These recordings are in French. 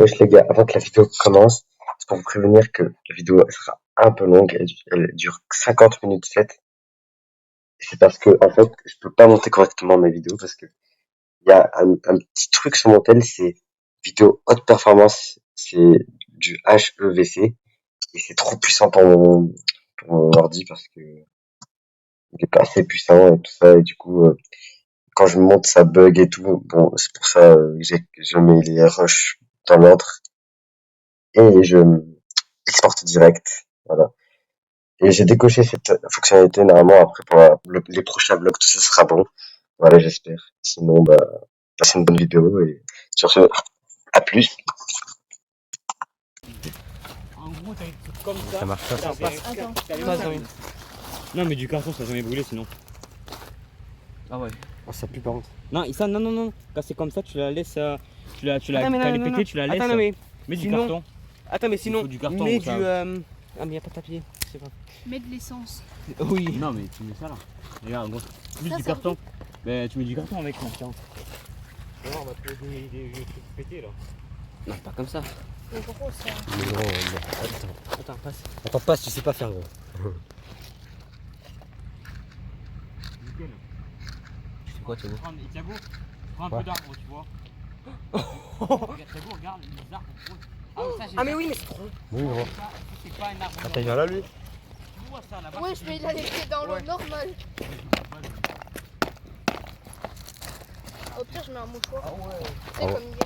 Wesh les gars, avant que la vidéo commence, c'est pour vous prévenir que la vidéo elle sera un peu longue, elle dure 50 minutes 7. Et c'est parce que en fait, je peux pas monter correctement mes vidéos parce que il y a un petit truc sur mon tel, c'est vidéo haute performance, c'est du HEVC et c'est trop puissant pour mon ordi parce que il est pas assez puissant et tout ça et du coup quand je monte ça bug et tout. Bon, c'est pour ça je mets les rushs dans l'ordre et je exporte direct. Voilà. Et j'ai décoché cette fonctionnalité normalement après pour les prochains vlogs, tout ça sera bon. Voilà, j'espère. Sinon, bah, passez une bonne vidéo et sur ce, à plus. En gros, t'as des trucs comme ça. Ça marche pas, ça passe. Attends. Non, mais du carton, ça va jamais brûler sinon. Ah ouais. Oh, ça pue par contre. Non, ça, non. Quand c'est comme ça, tu la laisses. Tu l'as Attends, mais pété, non. tu la laisses. Attends, non, mais. Mets du sinon- carton. Attends, mais Il sinon. faut du carton, mets ça. du. Ah, mais y'a pas de papier. Je sais pas. Mets de l'essence. Oui. Non, mais tu mets ça là. Regarde, gros. Juste Ça, du ça carton. Mais tu mets du carton avec, tiens. Non, on va trouver des trucs pétés là. Non, pas comme ça. C'est gros ça. Mais gros, attends. Attends, passe. Attends, passe, tu sais pas faire gros. Nickel. Tu fais quoi, Thiago? Thiago, prends un Ouais. peu d'arbre, tu vois. Regarde, Thiago, regarde les arbres gros. Ah, mais oui, mais c'est trop. Oui, gros. Ça, c'est pas un arbre. Attends, il vient là lui. Tu vois ça là-bas. Wesh, mais il a les pieds dans l'eau Ouais. normale. Au pire, je mets un mouchoir. Ah ouais. Tu sais, Ah ouais. comme hier.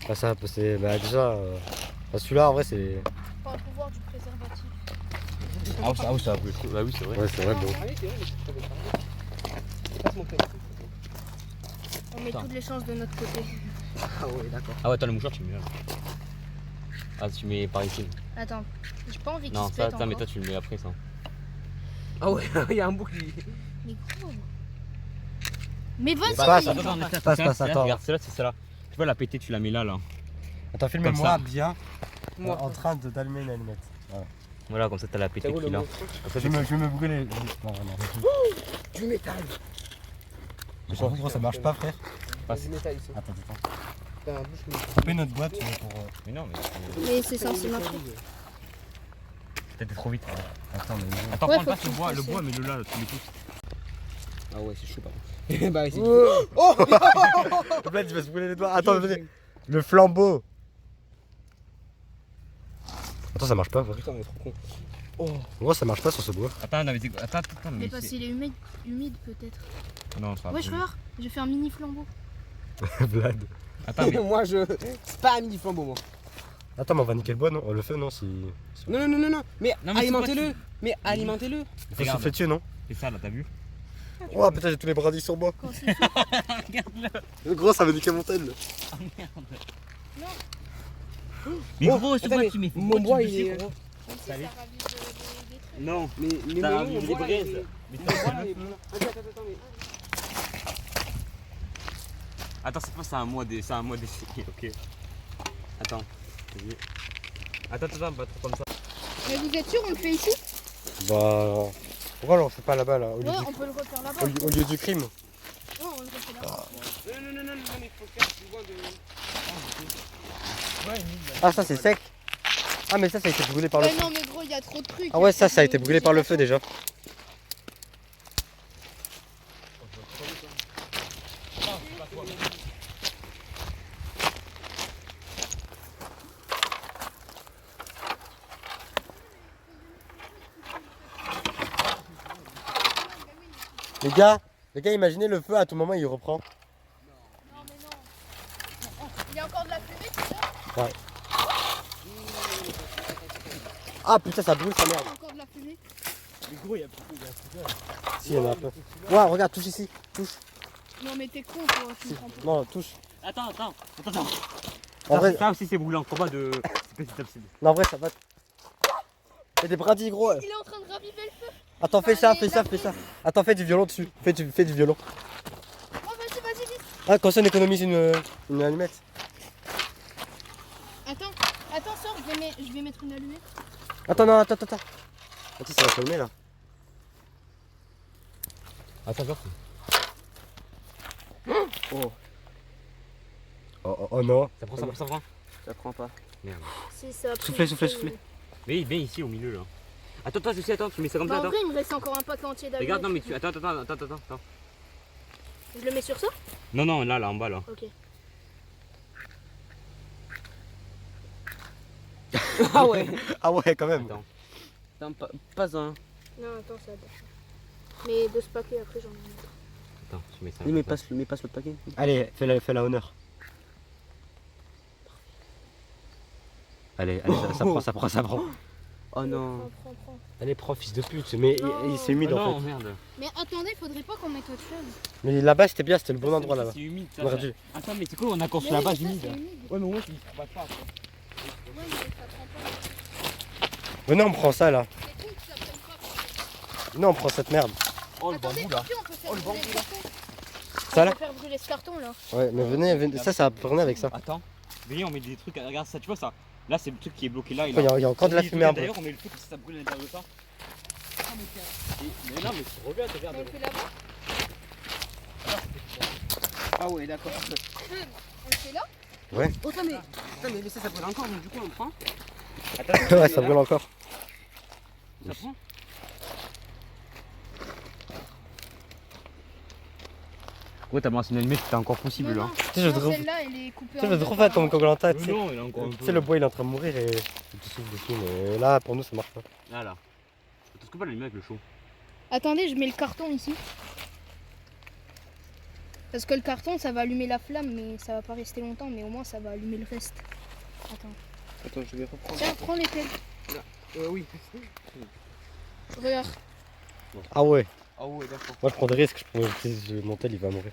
Bah, ça, c'est. Bah, déjà. Bah, celui-là, en vrai, c'est. Pas le pouvoir du préservatif. Ah oui, ça a brûlé. Bah oui, c'est vrai. Ouais, c'est vrai, gros. Ah oui, c'est vrai, mais je savais pas. Passe mon téléphone. On met toutes les chances de notre côté. Ah ouais, d'accord. Ah ouais, attends, le mouchoir, tu le mets là. Ah, tu mets par ici. Attends, j'ai pas envie qu'il Non, se ça, pète mais encore. toi, tu le mets après ça. Ah ouais, il y a un bout qui. Mais gros. Mais vas-y. Passe, Passe, attends. Regarde, celle-là, c'est celle-là. Tu vois la péter, tu la mets là. Attends, Comme filme-moi ça. bien Moi. en train d'allumer une allumette. Voilà, comme ça, t'as la pété Thiago, qui est le là. monstre. Je vais me brûler. Non, non. Du métal. Mais je gros, ça marche pas, frère. Passe. Du métal ici. Attends. T'as un bouche, mais. Coupez notre boîte pour. Mais non, mais Mais c'est censé marcher. t'étais trop vite. Attends, mais. Attends, Ouais, prends faut pas que tu le fasses bois, mais le là, tu mets tout. Ah ouais, c'est chaud, pardon. Bah, c'est. Bled, il va se brûler les doigts. Attends, venez. Le flambeau. Attends, ça marche pas, frère. Putain, on est trop con. Oh. Gros, ça marche pas sur ce bois. Attends, non, mais attends, Mais mais parce qu'il est humide peut-être. Non, ça va. Wesh, regarde, j'ai fait un mini flambeau. Bled. Attends, mais. Moi, je. C'est pas un mini flambeau, moi. Attends, mais on va niquer le bois, non? Le feu, non? Si. Non. Mais Non, mais alimentez-le. c'est Mais alimentez-le. Il faut se Regarde. faire tuer, non? C'est ça là, t'as vu? Oh putain, j'ai tous les brindilles sur moi. Quand c'est chaud. Regarde-le. Gros, ça va niquer mon tel. Oh merde. Non. Mais Oh, gros, c'est attends, quoi mais tu mets? mon bois, il est. Comme si ça Salut. ravive des trucs. Non. Mais Ça mon ravive les bois, là, braises. il est- Mais mon bois, là, il est brûlant. Attends, mais. Attends, c'est pas ça un mois d'essayer, ok. Attends. Vas-y. Attends, pas trop comme ça. Mais vous êtes sûr, on le fait ici? Bah. Pourquoi on le refait pas là-bas, là? Ouais, on peut le refaire là-bas. Au lieu du crime. Non, on le refait là-bas. Non, mais il faut faire du bois de. Ah, ça, c'est sec. Ah, mais ça a été brûlé par le Ouais, feu. non, mais gros, il y a trop de trucs. Ah, ouais, ça a été brûlé par le feu déjà. Les gars, imaginez le feu à tout moment il reprend. Non, mais non. Il y a encore de la fumée, c'est ça? Ah putain, ça brûle sa Il y merde. a encore de la fumée. Mais gros, il y a. Si, il y en a un peu. Ouais, regarde, touche ici. Touche. Non, mais t'es con, toi, tu me prends pas. Non, touche. Attends. En vrai, Ça aussi c'est brûlant, faut pas de. C'est petit à petit. non, en vrai, ça va. Il y a des brindilles, gros. Il est en train de raviver le feu. Attends, fais ça. Attends, fais du violon dessus. Fais du violon. Oh, vas-y, vite. Ah, comme ça, on économise une allumette. Attends, sors, je vais mettre une allumette. Attends, non, attends. Attends, ça va calmer là. Attends. Oh non. Ça prend. Ça prend pas. Merde. Si, ça a pris Soufflez, vite soufflez, fait, soufflez. Mais viens ici au milieu là. Attends, je sais, attends, tu mets ça comme Bah, ça, en attends. vrai, il me reste encore un paquet entier d'allumettes. Regarde, non, mais tu. Attends. Je le mets sur ça? Non, là, en bas, là. Ok. Ah ouais. Ah ouais, quand même. Attends, pas un. Non, attends, ça va. Mais de ce paquet, après, j'en ai un autre. Attends, je mets ça. Oui, mais passe l'autre paquet. Allez, fais-la honneur. Allez, ça prend. Oh non. Prends. Allez, prends, fils de pute. Mais Non. il s'est humide Oh en non, fait. merde. Mais attendez, faudrait pas qu'on mette autre chose. Mais là-bas, c'était bien, c'était le bon endroit là-bas. C'est humide, ça. On aurait dû. Attends, mais c'est quoi, on a construit Mais la oui, base mais ça, humide. c'est humide. Ouais, mais au moins, tu ne pas après. Ouais, mais ça prend pas. Venez, on prend ça là. C'est con que ça prenne pas. Non, on prend cette merde. Oh, le Attendez, bambou là. ok, on peut faire Oh, le brûler bambou, ce là. carton. Ça On là peut faire brûler ce carton là. Ouais, mais venez, ça va tourner avec ça. Attends. Viens, on met des trucs. Regarde ça, tu vois ça. Là, c'est le truc qui est bloqué là. Il y a encore de la fumée un peu. D'ailleurs, on met le truc si ça brûle à l'intérieur de ça. Mais non, mais tu reviens, tu regardes. On le fait là-bas. Ah ouais, d'accord. On le fait là. Oh, attends, mais ça brûle encore, donc du coup, on le prend. Ouais, ça brûle encore. Ça prend. Ouais, t'as lancé une allumette, c'était encore possible Non, là. non. Tu sais, je Non, trouve- celle-là, elle est coupée Tu sais, je en vais deux trop faire par comme un. Koh-Lanta, tu sais. Non, il est encore un Tu peu. sais, le bois il est en train de mourir et tu souffles dessus, mais là pour nous ça marche pas. Là, là. Est-ce que pas l'allumer avec le chaud? Attendez, je mets le carton ici. Parce que le carton, ça va allumer la flamme, mais ça va pas rester longtemps, mais au moins ça va allumer le reste. Attends. Attends, je vais reprendre. Tiens, prends les pelles. Oui. Regarde. Ah ouais, Ah ouais, d'accord. moi je prends des risques, mon tel il va mourir.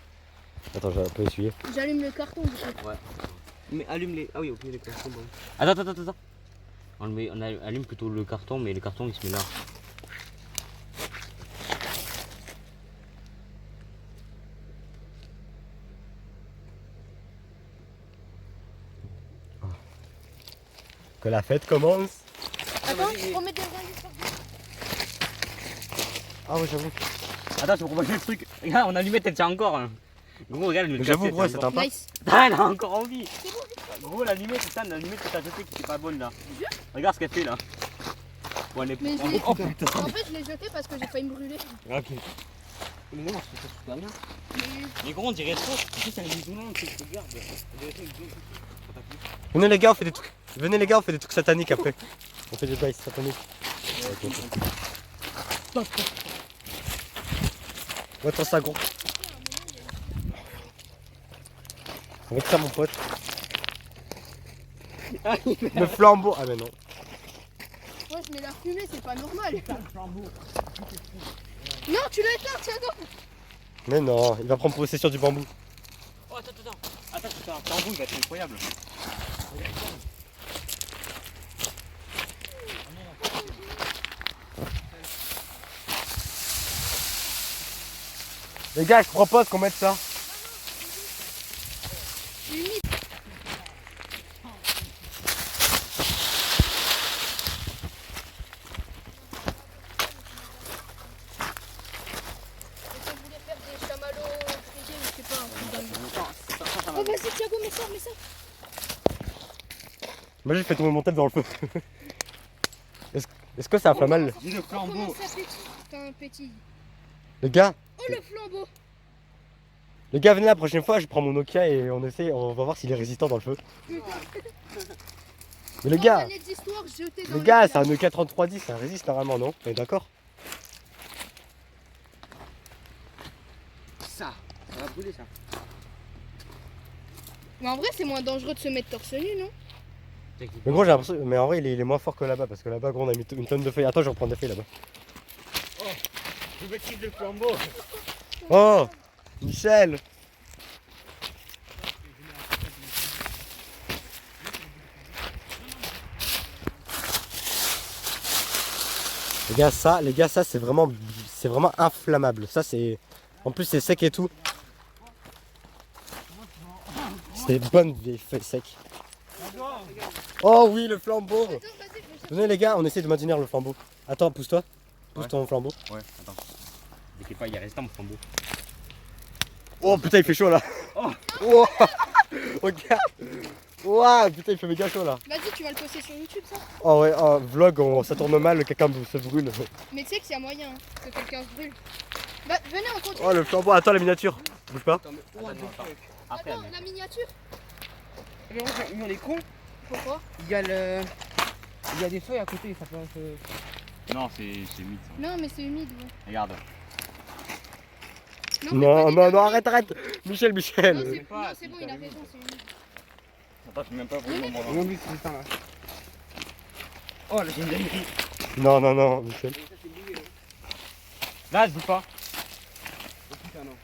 Attends, j'ai un peu essuyé. J'allume le carton du coup. Mais allume les. Ah oui, ok, les cartons. Bon. Attends. On allume plutôt le carton, mais le carton il se met là. Que la fête commence. Attends, il faut mettre des indices sur Ah ouais, j'avoue. Attends, je comprends le truc. Regarde, on allumait, elle tient encore. Hein. Gros, regarde, elle me J'avoue, casse, gros, elle c'est tient un pas. Nice. Ah, elle a encore envie. Gros, l'allumette, c'est ça, l'allumette que t'as jetée qui était pas bonne là. Regarde ce qu'elle fait là. Bon, elle est Mais je en l'ai- oh putain. En fait, je l'ai jeté parce que j'ai failli me brûler. Ok. Mais non, c'est super bien. Mais Mais gros, on dirait trop. Tu sais, c'est un isolant, tu sais, regarde. Venez les gars, on fait des trucs sataniques après. On fait des bails sataniques. Ouais, attends ça gros. On va te faire mon pote. Le flambeau. Ah mais non. ouais, je mets la fumée, c'est pas normal. Non, tu l'as éteint, tiens donc. Mais non, il va prendre possession du bambou. Oh, attends, c'est un bambou, il va être incroyable. Les gars, je propose qu'on mette ça. On voulait faire des chamallows grillés, je sais pas, un truc dans le- Oh, vas-y, Thiago, mets ça. Moi j'ai fait tomber mon tel dans le feu. Est-ce que ça fait mal? J'ai le flambeau. Comment ça pétille? Putain, pétille. Les gars, Oh, le flambeau. venez la prochaine fois, je prends mon Nokia et on va voir s'il est résistant dans le feu. Mais les gars, Année d'histoire jetée dans les le gars, c'est un village. Nokia 3310, ça résiste normalement, non? On est d'accord? Ça va brûler ça. Mais en vrai, c'est moins dangereux de se mettre torse nu, non? Mais gros, j'ai l'impression. Mais en vrai, il est moins fort que là-bas parce que là-bas, gros, on a mis une tonne de feuilles. Attends, je vais reprendre des feuilles là-bas. Je maîtrise le flambeau. Oh Michel. Les gars, ça c'est vraiment inflammable. Ça c'est, en plus c'est sec et tout. C'est des bonnes vieilles feuilles secs. Oh oui, le flambeau. Attends, vas-y, je vais chercher. Venez les gars, on essaie de maintenir le flambeau. Attends, pousse-toi. Pousse Ouais. ton flambeau. Ouais, attends. T'inquiète pas, il est restant mon flambeau. Oh putain, il fait chaud là. Oh. Oh. Regarde. Ouah, putain, il fait méga chaud là. Vas-y, tu vas le poster sur YouTube, ça. Oh ouais, un vlog, ça tourne mal, quelqu'un se brûle. Mais tu sais qu'il y a moyen hein, que quelqu'un se brûle. Bah, venez, on continue. Oh, le flambeau, attends, la miniature. Bouge pas. Attends, mais what the fuck. Après, Attends, la miniature. Mais on est con. Pourquoi? Il y a des feuilles à côté, ça peut être. non, c'est humide. Ça. Non, mais c'est humide, ouais. Regarde. Non, mais non, arrête. Michel, Non, Michel. c'est pas, non, c'est si bon, t'as il a vu. raison, c'est humide. Attends, je sais même pas vraiment Ils moi. ont vu ce putain là. Oh là, j'ai une dinguerie. Non, non, non, Michel. Ça c'est bouillé là. Là, je bouge pas. Oh putain non.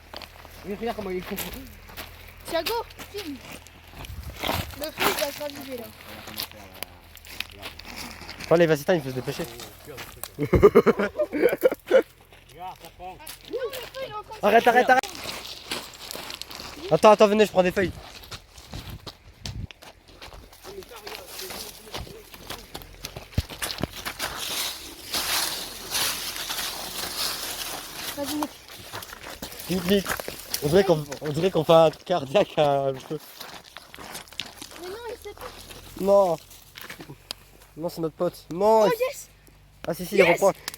Mais regarde comment il est con. Thiago, filme. Le feu, il va se raviver là. Allez, vas-y, il faut se dépêcher. Regarde, ça prend. Non, le feu, il est en train de Arrête. Attends, venez, je prends des feuilles. Vas-y, mec. Vite. On dirait qu'on fait un truc cardiaque à un feu. Mais non, il s'est pas. Non. Non, c'est notre pote. Non. Oh, yes. Ah si, Yes.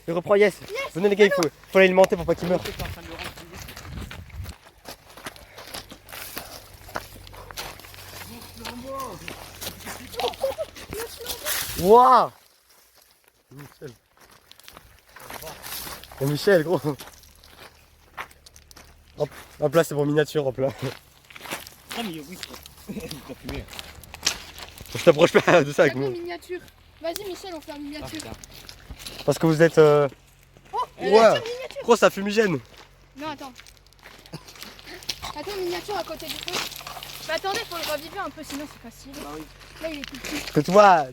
il reprend, yes. Venez les gars, il faut l'alimenter pour pas qu'il meure. Wouah. Michel. Oh, Michel, gros. Hop là, c'est bon, miniature, hop là. Ah, mais oui, t'as fumé. Je t'approche pas de ça avec Thiago, moi. miniature. Vas-y, Michel, on fait un miniature. Parce que vous êtes... Oh, Ouais. miniature, miniature. Gros, ça fumigène. Non, attends. Attends, miniature à côté du feu. Mais attendez, faut le raviver un peu, sinon c'est facile. Bah oui. Là, il est tout petit. Parce que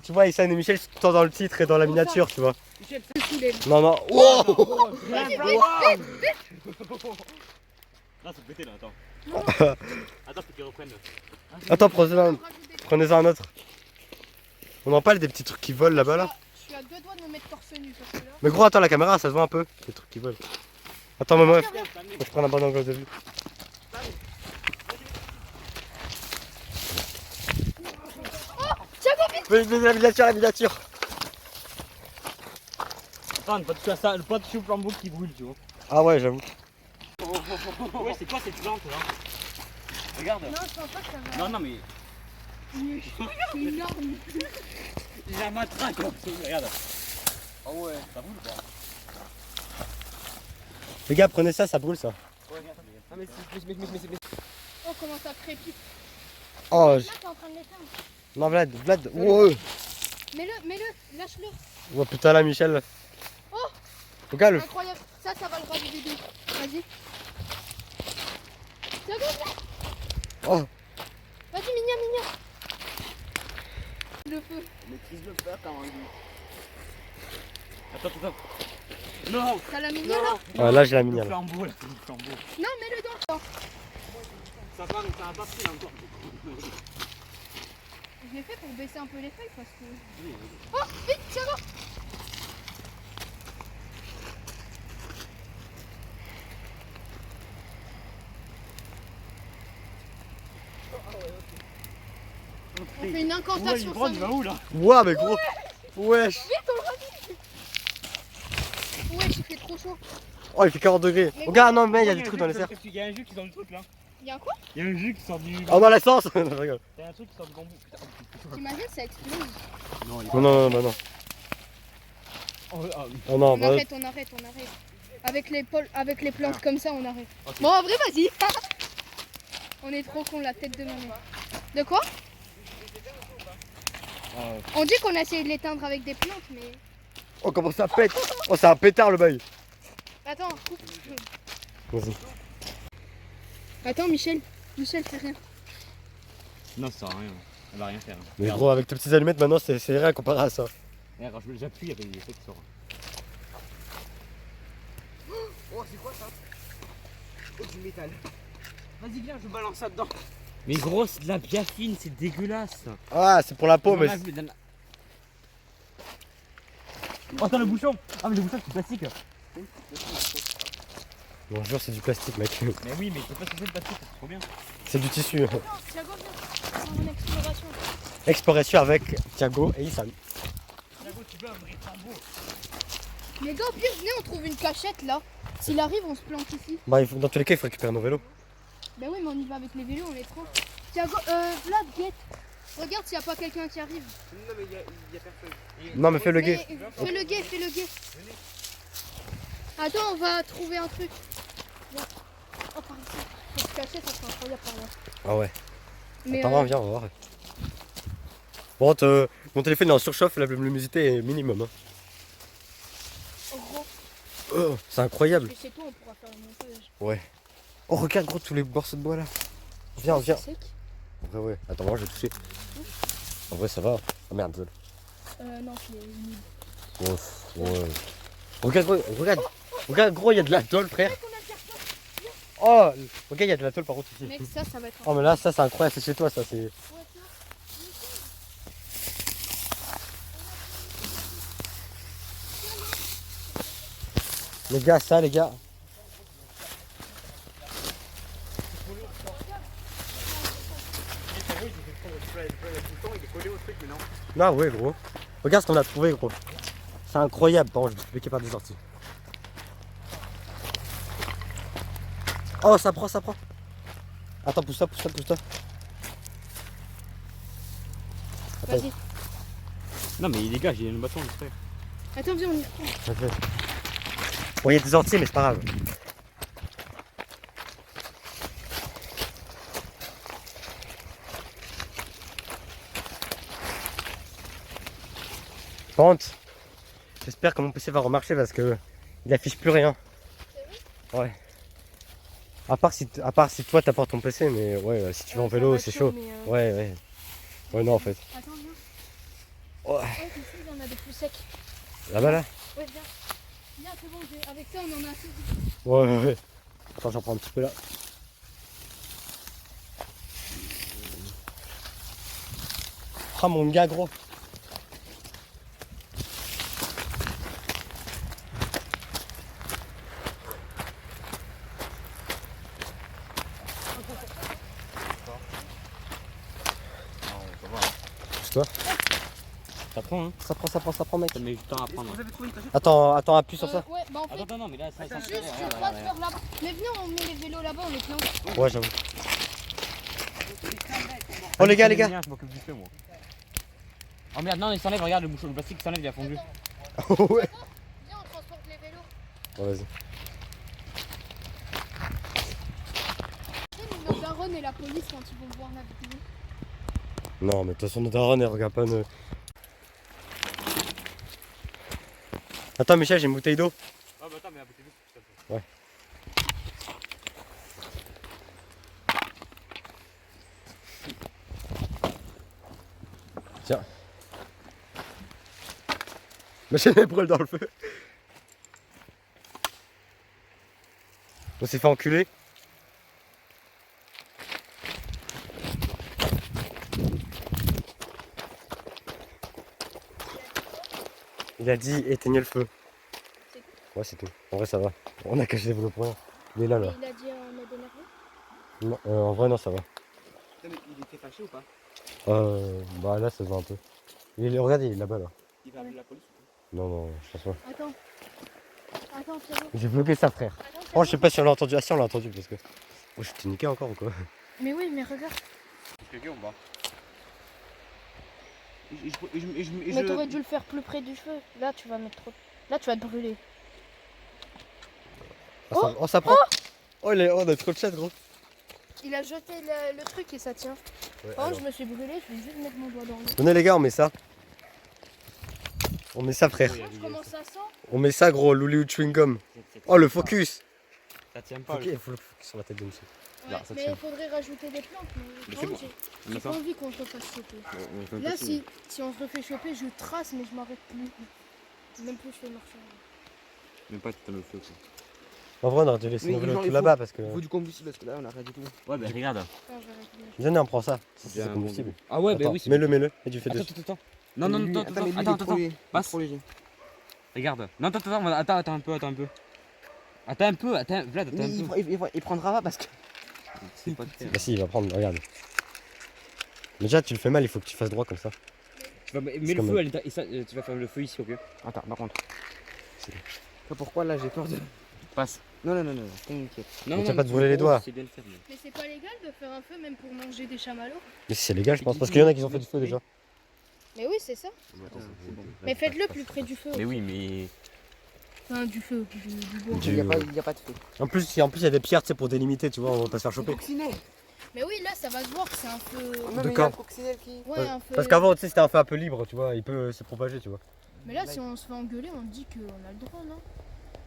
tu vois, Issa et Michel, c'est tout le temps dans le titre et dans la miniature, tu vois. Michel, Je suis saoulé. Non, non. Wow. Vas-y, vite. Non, c'est pété là, attends. Non. Attends, faut qu'ils reprennent. Attends, Rajoute des- prenez-en un autre. On en parle des petits trucs qui volent là-bas là. Je suis à deux doigts de me mettre torse nu parce que là. Mais gros, attends, la caméra, ça se voit un peu. Les trucs qui volent. Attends, maman, Viens, viens. faut que je prenne un bon angle de vue. Thiago, vite. La miniature. Attends, ne pas toucher à ça, ne pas toucher au flambeau qui brûle, tu vois. Ah ouais, j'avoue. Ouais, c'est quoi cette plante là? Regarde. Non, je pense pas que ça va. Non, mais. C'est énorme. J'ai un matraque là. Regarde. Ah ouais, ça brûle ou pas? Les gars, prenez ça, ça brûle ça. Ouais, regarde. Ah mais c'est. Oh, comment ça crépite. Oh, Là, t'es en train de l'éteindre. non, Vlad. Ouais. Mets-le, lâche-le. Oh putain, là, Michel. Oh. Regarde le. Incroyable. Ça va le raviver. Vas-y. Thiago, viens. Oh. Vas-y, Mignon. Le feu. Maîtrise le feu quand même. Attends. Non! T'as la Mignon là? Ah, là, j'ai la Le miniature. flambeau là, c'est le flambeau. Non, mets-le dans. Ça va, mais ça va pas pris là encore. Je l'ai fait pour baisser un peu les feuilles parce que. Oh, vite, Thiago. On fait une incantation il va sonore. où là? Ouah, mais gros. Wesh. Vite, on le ravive. Ouais, il fait trop chaud. Oh, il fait 40 degrés. Mais Regarde, non, mais il y a des trucs dans les serres. Il y a un jus qui sort du truc là. Y'a un quoi? Il y a un jus qui sort du. Oh, dans l'essence. Je rigole. Il y a un truc qui sort du bambou. Putain. T'imagines, ça explose. Non, il Non, non. Oh, ah, oui. Oh non, On bah. arrête. Avec les plantes comme ça, on arrête. Bon, en vrai, vas-y. On est trop con, la tête de maman. De quoi? On dit qu'on a essayé de l'éteindre avec des plantes, mais. Oh, comment ça pète. Oh, c'est un pétard le bail. Attends, coupe. Vas-y. Attends, Michel, fais rien. Non, ça sert à rien. Elle va rien faire. Mais gros, avec tes petites allumettes, maintenant, c'est rien comparé à ça. Regarde, quand j'appuie, il y a des effets qui sortent. Oh c'est quoi ça? Oh du métal. Vas-y viens, je balance ça dedans. Mais gros, c'est de la biafine, c'est dégueulasse. Ah, c'est pour la peau, mais. Oh, attends le bouchon. Ah, mais le bouchon c'est plastique. Bonjour, c'est du plastique, mec. Mais oui, mais je peux pas changer le plastique, c'est trop bien. C'est du tissu. Thiago, viens. faire une exploration. Exploration avec Thiago et Issam. Les gars, au pire, venez, on trouve une cachette là. S'il arrive, on se planque ici. Bah, dans tous les cas, il faut récupérer nos vélos. Bah oui, mais on y va avec les vélos, on est trop. Thiago, Vlad, guette. Regarde s'il n'y a pas quelqu'un qui arrive. Non, mais il y a personne. Non, mais fais le guet. Fais le guet, fais le guet. Attends, on va trouver un truc. Viens. Oh, par ici. Faut se cacher, ça serait incroyable par là. Ah ouais. Mais Attends, viens, on va voir. Bon, mon téléphone est en surchauffe, la luminosité est minimum. Hein. gros, Oh, c'est incroyable. et chez toi, on pourra faire un montage. Ouais. Oh, regarde, gros, tous les morceaux de bois là. Viens, viens. C'est sec. En vrai, ouais. Attends, moi, je vais toucher. En vrai, ça va. Oh merde, désolé. Non, c'est humide. Oh, ouais. Regarde, gros, regarde. Regarde, gros, il y a de la tôle, frère. Oh, regarde, il y a de la tôle par contre ici. Mec, ça va être. Oh, mais là, ça, c'est incroyable. C'est chez toi, ça, c'est. Ouais, tiens. Les gars, ça, les gars. Non, ouais, gros. Regarde ce qu'on a trouvé, gros. C'est incroyable. Bon, je vais expliquer par des sorties. Oh, ça prend, ça prend. Attends, pousse-toi, pousse-toi, pousse-toi. Vas-y. Non, mais les gars, j'ai une bâton, j'espère. Attends, viens, on y retourne. Ok. Bon, il y a des orties, mais c'est pas grave. Par contre, j'espère que mon PC va remarcher parce que il affiche plus rien. Ouais. À part si toi t'apportes ton PC, mais ouais, si tu vas en vélo, c'est chaud. Ouais, ouais. Ouais, non, en fait. Attends, viens. Ouais. Ouais, ici, il y en a des plus secs. Là-bas, là? Ouais, viens. Viens, c'est bon, avec ça, on en a assez. Ouais, ouais, ouais. Attends, j'en prends un petit peu là. Ah, mon gars, gros. Pousse-toi. Ça prend, hein. Ça prend, mec. Ça met du temps à prendre. Vous avez trouvé une cachette? Attends, appuie sur ça. Ouais, bah en fait, Attends, non, mais là, ça. juste tu passes vers là-bas. Mais venez, on met les vélos là-bas, on est plein. Ouais, j'avoue. Oh, les gars, les gars. Je m'occupe du feu, moi. Oh merde, non, il s'enlève, regarde le bouchon, le plastique s'enlève, il a fondu. Oh, ouais. Viens, on transporte les vélos. Bon, vas-y. Tu sais, notre daronne et la police quand ils vont voir la vidéo. Non, mais de toute façon, notre daronne, elle regarde pas nos... Attends, Michel, j'ai une bouteille d'eau. Ah bah attends, mais abonnez-vous. Ouais. Tiens. Ma chaîne elle brûle dans le feu. On s'est fait enculer. Il a dit éteignez le feu. C'est tout. Ouais, c'est tout. En vrai, ça va. On a caché les vélos pour rien. Il est là, Et là. il a dit en mode énervé. Non, en vrai, non, ça va. Il était fâché ou pas? Bah là, ça se voit un peu. Regarde, il est là-bas, là. Il va appeler la police ou Non, non, je pense pas. Attends. Attends, Thiago. J'ai bloqué ça, frère. Attends, Thiago. Oh, je sais pas si on l'a entendu. Ah, si, on l'a entendu parce que. Oh, je t'ai niqué encore ou quoi? Mais oui, mais regarde. Quelqu'un ou pas? Mais t'aurais dû le faire plus près du feu. Là, tu vas mettre trop. Là, tu vas te brûler. Ça prend. Oh, on a trop de chat, gros. Il a jeté le truc et ça tient. Ouais, Par contre, alors. je me suis brûlé, je vais juste mettre mon doigt dans l'eau. Venez, les gars, on met ça. On met ça, frère. Comment ça sent? On met ça, gros. Loulou chewing gum. Oh, le focus. Ça tient pas. Ok, il faut le focus sur la tête de monsieur. Ouais, Là, ça mais tient. il faudrait rajouter des plantes. Mais Mais c'est par bon. contre, On j'ai met ça. pas envie qu'on se fasse choper. On fait un Là, peu si on se refait choper, je trace, mais je m'arrête plus. Même plus, je fais marcher. Même pas tout le feu, quoi. En vrai, on aurait dû laisser Mais nos vélos genre, tout il faut- là-bas parce que. Il faut du combustible parce que là on a rien du tout. Ouais, bah regarde. Attends, je vais arrêter de Viens, on prend ça. C'est Bien, combustible. Ah ouais, Attends, mets-le. Et tu fais Attends, dessus. attends. Non, non, non, attends. Passe. Regarde. Non, attends un peu. Attends un peu, Vlad, attends un peu. Il prendra pas parce que. C'est pas clair. Bah si, il va prendre, regarde. Mais déjà, tu le fais mal, il faut que tu fasses droit comme ça. Tu vas mets C'est le comme feu un- à l'intérieur. Tu vas faire le feu ici, ok? Attends, par contre. Pourquoi là j'ai peur de. Passe. Non, t'inquiète. Non, Mais t'as pas de brûler les doigts. C'est bien de faire, mais- Mais c'est pas légal de faire un feu même pour manger des chamallows? Mais c'est légal, je pense, parce qu'il y en a qui ont fait du feu déjà. Mais oui, c'est ça. Mais faites-le plus près du feu. Mais oui, mais. Enfin, du feu, du bois. Du- Il y a pas de feu. En plus, il y a des pierres, tu sais, pour délimiter, tu vois, on va pas se faire choper. Coccinelle. Mais oui, là, ça va se voir que c'est un feu. De quand? Coccinelle qui. Ouais, un feu. Parce qu'avant, tu sais, c'était un feu un peu libre, tu vois, il peut se propager, tu vois. Mais là, si on se fait engueuler, on dit qu'on a le droit, non?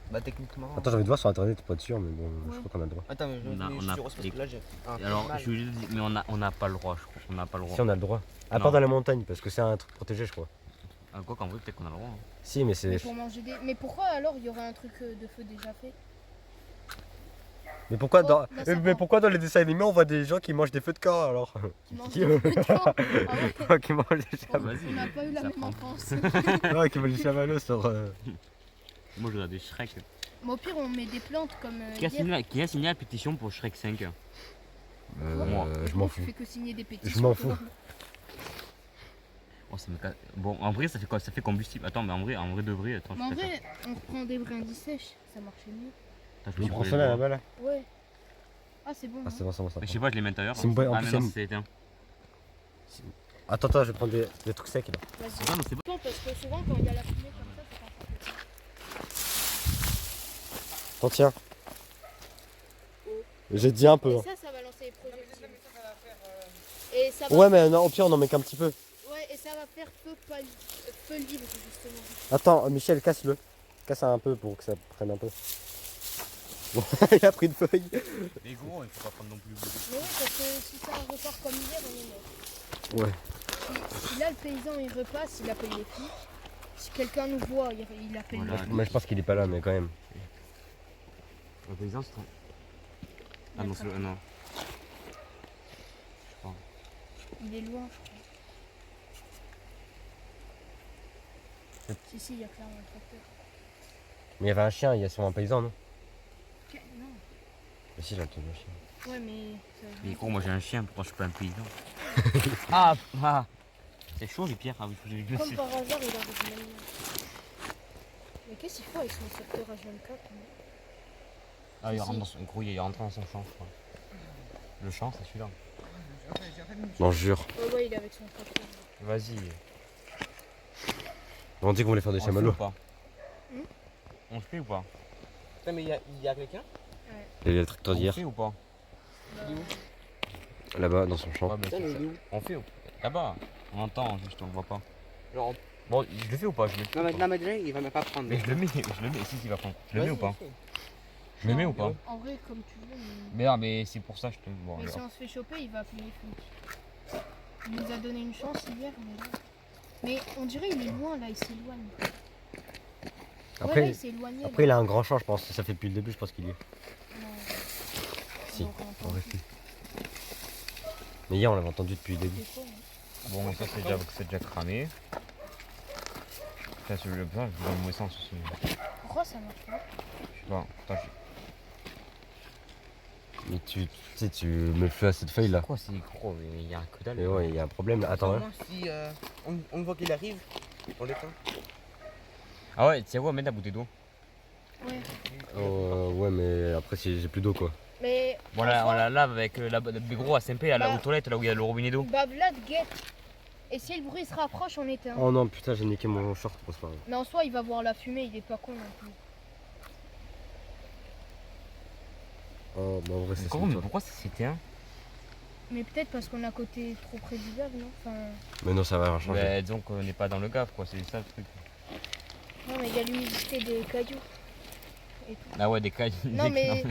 Bah techniquement. Attends, j'avais de voir sur internet, pas sûr, mais bon, je Ouais. crois qu'on a le droit. Attends, mais je On a- je on a- suis parce que là j'ai. Alors, je lui dis, mais on n'a pas le droit, je crois. On n'a pas le droit. Si, on a le droit. À Non. part dans la montagne, parce que c'est un truc protégé, je crois. Ah, quoi qu'en vrai, peut-être qu'on a le droit. Hein. Si, mais c'est. Mais pour manger des. Mais pourquoi alors il y aurait un truc de feu déjà fait? Mais pourquoi Oh, dans... là, ça mais prend. pourquoi dans les dessins animés on voit des gens qui mangent des feux de camp alors? Qui mangent Qui- des feux de camp? Ah ouais. Qui mangent des On chamallows. vas-y, on n'a pas eu la ça même prend. enfance. Ouais, qui mangent des chamallows sur. Moi, je regarde des Shrek. Mais au pire, on met des plantes comme. Qui a signé la pétition pour Shrek 5? Moi, je m'en fous. Tu fais que signer des pétitions. Je m'en fous. Oh, ça me casse. Bon, en vrai, ça fait quoi? Ça fait combustible. Attends, mais en vrai de vrai, attends, Mais en je fais ça. vrai, on reprend des brindilles sèches, ça marchait mieux. Attends, Je me prends brûler cela le là-bas doigt. là. Ouais. Ah, c'est bon. Ah, c'est bon, ça Mais je sais pas, je les mets à l'intérieur. C'est une bonne- en Ah, plus, mais c'est non, une- c'est éteint. Attends, je vais prendre des trucs secs là. Vas-y. Ah, non, c'est bon. Non, parce que souvent, quand il y a la fumée comme ça, c'est pas T'en tiens. J'ai dit un peu. Et hein. ça va lancer les projectiles. Et ça va. Ouais, mais non, au pire, on en met qu'un petit peu. Ouais, et ça va faire feu libre, justement. Attends, Michel, casse-le. Casse un peu pour que ça prenne un peu. Bon, il a pris une feuille. Mais gros, il faut pas prendre non plus. Mais oui, parce que si ça repart comme hier, on est mort. Ouais. Si là, le paysan, il repasse, il appelle les flics. Si quelqu'un nous voit, il appelle Voilà. les flics. Mais je pense qu'il est pas là, mais quand même. Le paysan, c'est trop. Ah non, c'est non. Il est loin, je crois. Si, il y a clairement un tracteur. Mais il y avait un chien, il y a sûrement un paysan, non? Non. Mais si, j'ai entendu un chien. Ouais, mais. Mais gros, moi j'ai un chien, pourquoi je suis pas un paysan? Ah. C'est chaud les pierres. Ah oui, j'ai vu Comme par hasard, il arrive maintenant. Mais qu'est-ce qu'il faut avec son secteur H24 lui Ah, il rentre dans son gros, il est rentré dans son champ, je crois. Le champ, c'est celui-là. Non, je jure. Ouais, il est avec son tracteur. Vas-y. On dit qu'on voulait faire des On le fait chamallows. ou pas? On le fait ou pas? Putain, mais il y a quelqu'un. Il y a le tracteur On le d'hier. fait ou pas? Là-bas, dans son champ. Ouais, mais Putain, mais il est où? on fait ou pas? Là-bas. On entend, juste on le voit pas. Genre. Bon, je le fais ou pas? Je le fais. Non, mais déjà, il va même pas prendre. Mais je le mets, si, il va prendre. Je le mets ou pas? Je le mets ou pas? En vrai, comme tu veux. Mais non, mais c'est pour ça que je te. Bon, Mais alors. si on se fait choper, il va appeler les flics. Il nous a donné une chance hier, mais là. Mais on dirait il est loin là, il s'éloigne. Ouais, là, Après, il s'est éloigné. après, il a un grand champ, je pense. Ça fait depuis le début, je pense qu'il y est. Non. Si, Donc, on en entend réalité. Mais hier, on l'avait entendu depuis le début. des fois, hein. Bon, ça c'est déjà cramé. Ça, c'est le plan, je vais dans le mauvais sens aussi. Pourquoi ça marche pas? Je sais pas. Attends, Mais tu sais, tu mets le feu à cette feuille là. Quoi, c'est gros, mais il y a un que dalle. Mais ouais, il y a un problème là. Attends, hein. Moi, si on voit qu'il arrive, on l'éteint. Ah ouais, tiens, mets ta bouteille d'eau. Ouais. Ouais, mais après, si j'ai plus d'eau quoi. Mais. Voilà, en on soi, la lave avec la gros à Saint-Pé, là, Bah. aux toilettes, là où il y a le robinet d'eau. Bah, Vlad, guette. Et si le bruit se rapproche, on éteint. Oh non, putain, j'ai niqué mon short. Bon, c'est pas grave. Mais en soi, il va voir la fumée, il est pas con non plus. Oh, bah en vrai, c'est Gros, mais pourquoi ça s'éteint? Mais peut-être parce qu'on est à côté trop près du gave, non? Enfin. Mais non, ça va changer. Bah, disons qu'on n'est pas dans le gave, quoi, c'est ça le truc. Non, mais il y a l'humidité des cailloux. Et tout. Ah ouais, des cailles. Non, mais.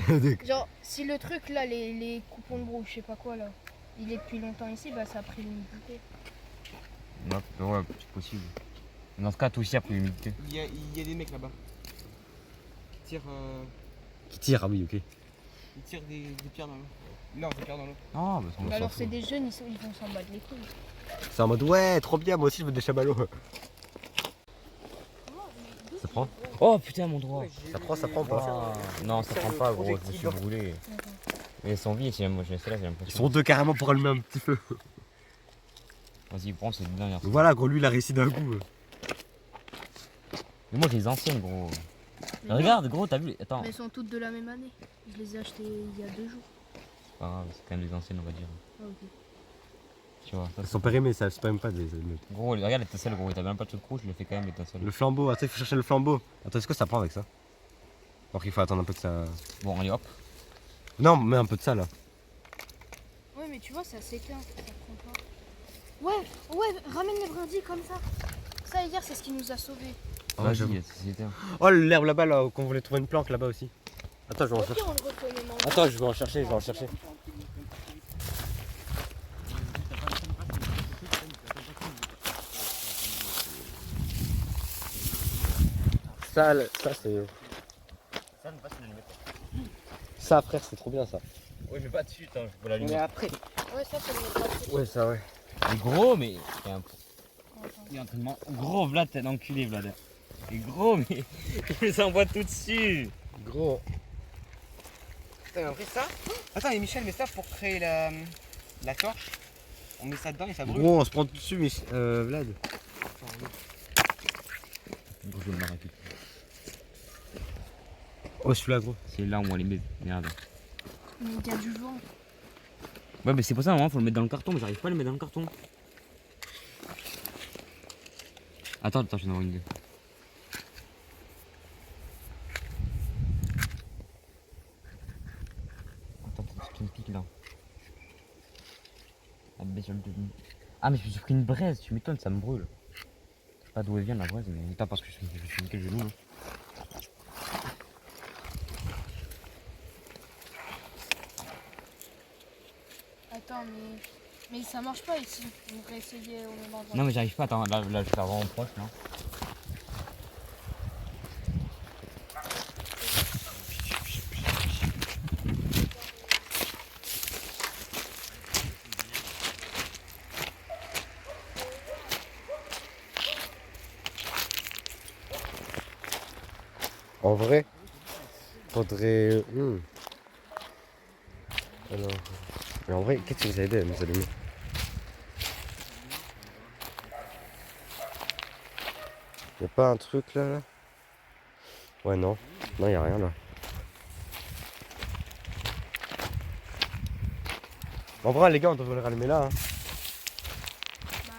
Genre, si le truc là, les coupons de bois, je sais pas quoi là, il est depuis longtemps ici, bah ça a pris l'humidité. Ouais, c'est possible. Dans ce cas, toi aussi, après l'humidité. Il y a des mecs là-bas. Ils tirent, Qui tire, ah oui, ok. ils tirent des pierres dans l'eau. Ils lancent des pierres dans l'eau. Ah, bah, On Bah s'en alors fout. c'est des jeunes, ils vont s'en battre les couilles. C'est en mode ouais, trop bien, moi aussi je veux des chamallows. Ça prend? Oh putain, mon droit. Ça prend pas. Non, ça prend pas, gros, je me suis projectile. brûlé. Mais elles sont vies, moi j'ai celle-là, j'ai Ils l'impression. sont deux carrément pour allumer un petit feu. Vas-y, prends, c'est une dernière. Voilà, gros, lui, il a réussi d'un coup. Mais moi, j'ai les anciennes, gros. Mais Regarde, gros, t'as vu? Attends. Mais elles sont toutes de la même année. Je les ai achetées il y a 2 jours. Pas grave, c'est quand même les anciennes, on va dire. Ah, ok. Tu vois, ça, Elles sont périmées, ça se périme pas des. Gros, regarde l'étincelle, gros. T'as même pas de truc rouge, je le fais quand même l'étincelle. Le flambeau, attends, il faut chercher le flambeau. Attends, est-ce que ça prend avec ça? Alors qu'il faut attendre un peu que ça. Bon, allez, hop. Non, mets un peu de ça là. Ouais, mais tu vois, ça s'éteint. Ça prend pas. Ouais, ouais, ramène les brindilles comme ça. Ça, hier, c'est ce qui nous a sauvés. Vas-y, j'avoue. c'est éteint. Oh, l'herbe là-bas, là, qu'on voulait trouver une planque là-bas aussi. Attends, je vais en Ok, chercher. on le refait maintenant. Attends, je vais en chercher, je vais en chercher. Ça c'est. Ça, ne passe le mettre. Ça, frère, c'est trop bien ça. Oui, mais pas dessus, attends, je peux l'allumer. Mais après, Ouais, ça, c'est le mettre. Ouais, ça, ouais. Mais gros, mais. Il est en train de manger. Gros, Vlad, t'es un enculé, Vlad. Mais gros, mais. Il nous envoie tout dessus. Gros. putain, après ça. Attends, mais Michel, mais ça pour créer la torche. On met ça dedans et ça brûle. Gros, on se prend dessus, mais. Vlad. Gros, je vais le marquer. Oh, celui-là, gros. C'est là où on les met. Merde. Mais il y a du vent. Ouais, mais c'est pour ça, à un moment, faut le mettre dans le carton, mais j'arrive pas à le mettre dans le carton. Attends, je vais en avoir une idée. Attends, t'as ce qui me pique là. Ah, mais je me suis pris une braise, tu m'étonnes, ça me brûle. Je sais pas d'où elle vient la braise, mais attends, parce que je suis niqué le genou là. Attends, mais ça marche pas ici. On devrait essayer au même endroit. Non, mais j'arrive pas, attends, là je vais faire vraiment proche là. En vrai, faudrait. Alors. Mais en vrai, qu'est-ce qui vous a aidé à nous allumer? Y'a pas un truc là? Ouais, non. Non, y'a rien là. En vrai, les gars, on devrait le rallumer là. Hein. Bah,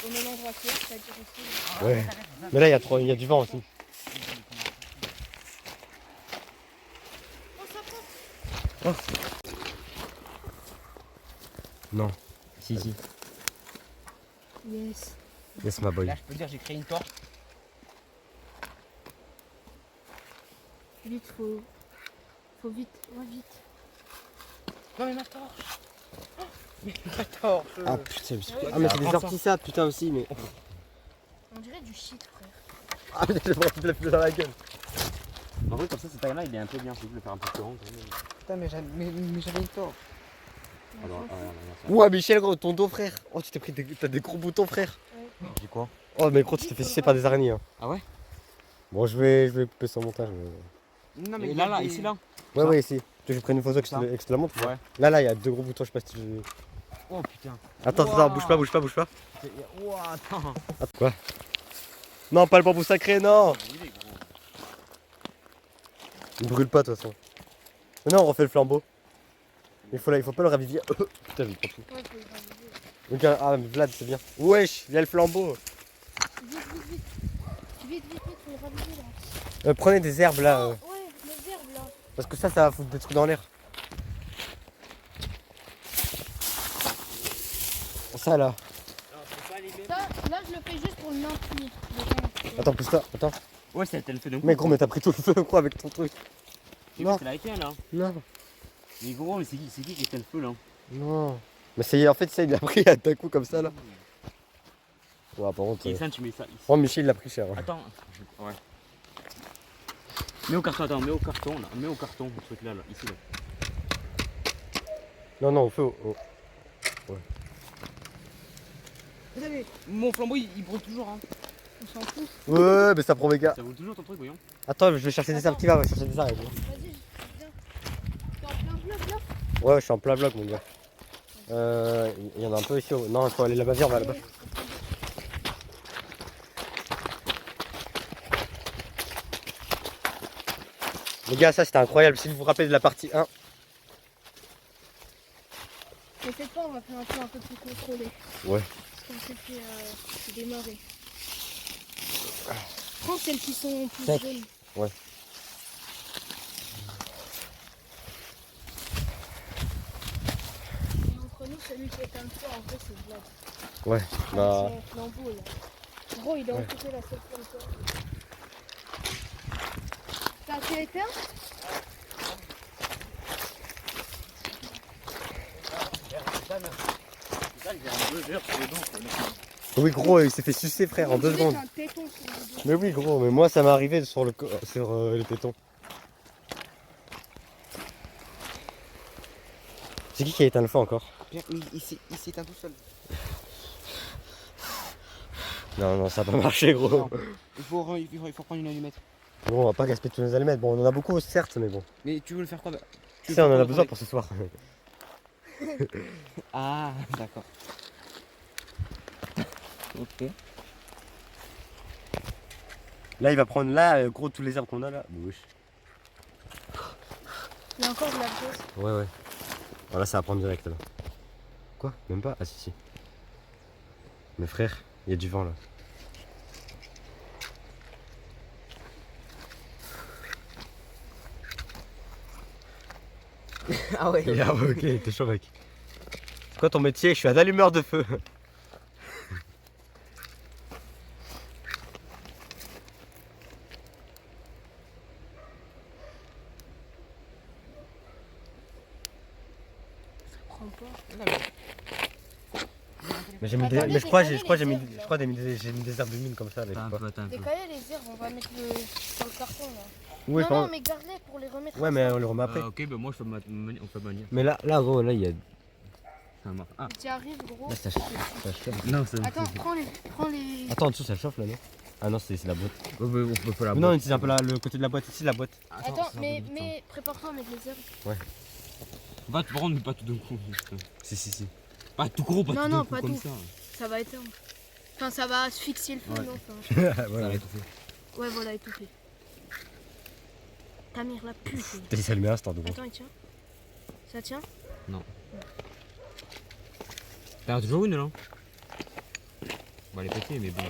au même endroit qu'hier, c'est-à-dire ici. Ouais. Mais là, y a du vent aussi. Oh, ça prend. Non. Si, si. Yes. Yes, ma boy. Là, je peux dire, j'ai créé une torche. Vite, faut vite. Ouais, vite. Non, mais ma torche. Oh, mais ma torche. Ah putain, ouais. ah mais c'est des Prends ça. ortissades putain aussi mais. On dirait du shit, frère. Ah mais je vais te dans la gueule. En vrai, comme ça, cette taille là, il est un peu bien, c'est de le faire un peu plus rond quand même. Putain, mais j'avais une torche. On s'en fout. Ouah Michel gros ton dos frère. Oh tu t'es pris t'as des gros boutons frère. J'ai quoi? Oh mais gros tu t'es fait sucer par des araignées. Hein. Ah ouais? Bon je vais couper son montage. Mais... Non, Et il y là, a là, des- ici là? Ouais Ça ouais ici. Tu veux que je prenne une photo que Ça. je te la montre? Ouais. Là il y a deux gros boutons, je sais pas si tu. Oh putain. Attends, Ouah. bouge pas, bouge pas, bouge pas. Ouah, attends. Attends, quoi? Non pas le bambou sacré, non. Il brûle pas de toute façon. Mais non on refait le flambeau. Il faut pas le raviver. Putain j'ai pas tout. Ouais, faut le raviver. Donc, ah mais Vlad c'est bien. Wesh, il y a le flambeau. Vite, faut le raviver là. Prenez des herbes là. Ouais, les herbes là. Parce que ça va foutre des trucs dans l'air. Ça là. Ça, là, je le fais juste pour le maintenir. Le temps. Attends, pousse ça. Attends. Ouais, c'est le feu de Mais gros, mais t'as pris tout le feu quoi avec ton truc. Non. C'est la éteint là. Non. Mais gros, mais c'est qui éteint le feu là? Non. Mais c'est en fait ça il l'a pris à d'un coup comme ça là. Ouais par contre. Et ça, tu mets ça ici. Oh Michel il l'a pris cher. Hein. Attends. Ouais. Mets au carton, attends, mets au carton là. Mets au carton, ce truc là, ici là. Non non au feu. Putain, mais mon flambeau il brûle toujours. Hein. On s'en fout. Ouais mais ça promet gars. Ça vaut toujours ton truc, voyons. Attends je vais chercher des herbes qui va, chercher des herbes. Vas-y, viens. T'es en plein bloc là. Ouais je suis en plein bloc mon gars. Il y en a un peu ici. Non, il faut aller là-bas, viens, on va là-bas. Les gars, ça c'était incroyable. Si vous vous rappelez de la partie 1, Mais cette fois, on va faire un tour un peu plus contrôlé. Ouais. Parce qu'on s'est fait démarrer. Prends celles qui sont plus Sec. jaunes. Ouais. Et entre nous, celui qui est un feu, en vrai, c'est Vlad. ouais, bah, Son flambeau, là. Gros, il a occupé la seule comme ça. T'as fait éteindre? oui gros, il s'est fait sucer frère en 2 On dirait secondes. que t'as un téton sur le dos. Mais oui gros, mais moi ça m'est arrivé sur le téton. C'est qui a éteint le feu encore? Il s'est éteint tout seul. Non, non, ça a pas marché gros. Non. Il faut prendre une allumette. Bon, on va pas gaspiller tous nos allumettes. Bon, on en a beaucoup certes, mais bon. Mais tu veux le faire quoi? Tu sais, on en a besoin pour ce soir. Ah, d'accord. Ok. Là, il va prendre là, gros, tous les arbres qu'on a là. Mais wesh. Il y a encore de la brousse. Ouais, ouais. Voilà, ça va prendre direct là. Quoi? Même pas? Ah, si, si. Mais frère, il y a du vent là. Ah ouais. Ah, ouais, ok, t'es chaud, mec. C'est quoi ton métier? Je suis un allumeur de feu. Prends pas. Mais j'ai mis Attendez, mais je crois, décalez j'ai mis, les herbes, je crois j'ai mis des herbes de mine comme ça. Là, je sais pas. Attends un peu. Décalez les herbes, on va mettre sur le carton là. Ouais, non, quand- non, mais garde-les pour les remettre. ouais, mais on le remet après. Ok, bah moi je peux on peut manier. Mais là, gros, là, il y a. Ça marche. Ah, Tu arrives, gros. Là, ça chauffe. non, c'est. Attends, prends les. Attends, en dessous, ça chauffe là, non? Ah non, c'est la boîte. On peut pas la Mais non, utilise un peu le côté de la boîte. Ici, la boîte. Attends, mais prépare-toi à mettre les herbes. Va te prendre, mais pas tout d'un coup. juste. Si, si, si. Pas tout gros, pas Non, tout non, d'un coup pas comme tout. ça. Ça va éteindre. Enfin, ça va asphyxier le feu, Ouais. non enfin, Ça voilà. va étouffer. Ouais, voilà, étouffé. Tamir la pute. T'as dit allumé un instant, gros. Attends, il tient. Ça tient? T'as toujours une là? On va les péter, mais bon.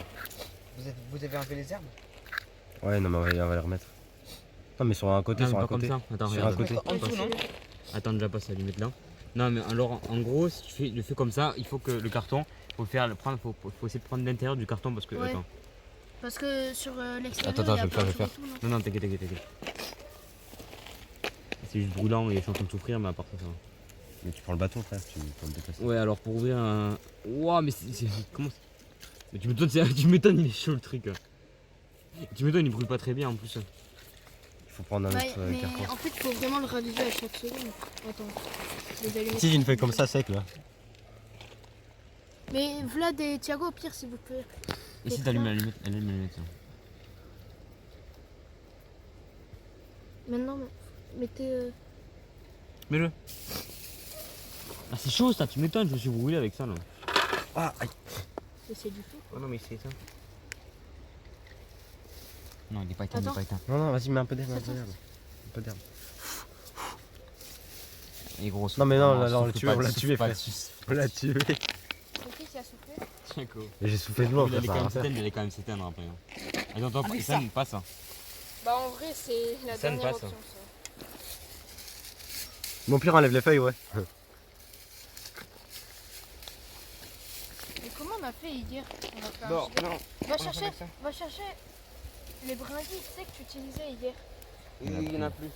Vous avez enlevé les herbes? Ouais, non, mais on va les remettre. Non, mais sur un côté, Non, sur mais un pas comme côté. ça. Attends, Sur un regarde. côté. En dessous, non? Attends, déjà passe la limite là. Non, mais alors en gros, si tu le fais comme ça, il faut que le carton, faut essayer de prendre l'intérieur du carton parce que. Ouais. Attends. Parce que sur l'extérieur, Attends, il y a je vais le plein faire. de tout, non Non, t'inquiète. C'est juste brûlant et je suis en train de souffrir, mais à part ça, ça va. Mais tu prends le bâton, frère, tu peux le déplacer. Ouais, alors pour ouvrir un. Ouah, mais comment mais tu m'étonnes, il est chaud le truc. Tu m'étonnes, il brûle pas très bien en plus. Il faut prendre un Ouais, autre mais carton. en fait, il faut vraiment le rallumer à chaque seconde. Attends. Les allumettes. Si, j'ai une feuille comme ça, sec là. Mais Vlad et Thiago, au pire, s'il vous plaît. Ici, t'allumes l'allumette. Maintenant, mettez. Mets-le. Ah, c'est chaud ça, tu m'étonnes, je me suis brûlé avec ça là. Ah, aïe. C'est du feu. Oh non, mais c'est ça. Non, il est pas éteint, Attends. Non, non, vas-y, mets un peu d'herbe. Ça Un peu d'herbe. Et gros. Non, mais non, souffle là, on l'a pas, tué, on l'a souffle tué, pas frère. dessus. On l'a tué. C'est qui a soufflé? Tiens, quoi. Et j'ai soufflé de loin, Il allait frère. quand même Ça va s'éteindre, il allait quand même s'éteindre après. hein. Attends, mais ça passe. Hein. Bah, en vrai, c'est la Ça ne dernière passe, option, ça. Mon pire, enlève les feuilles, ouais. Mais comment on a fait hier? On a fait un Non, gilet. non. Va chercher les brindilles, tu sais, que tu utilisais hier. Il y en a plus.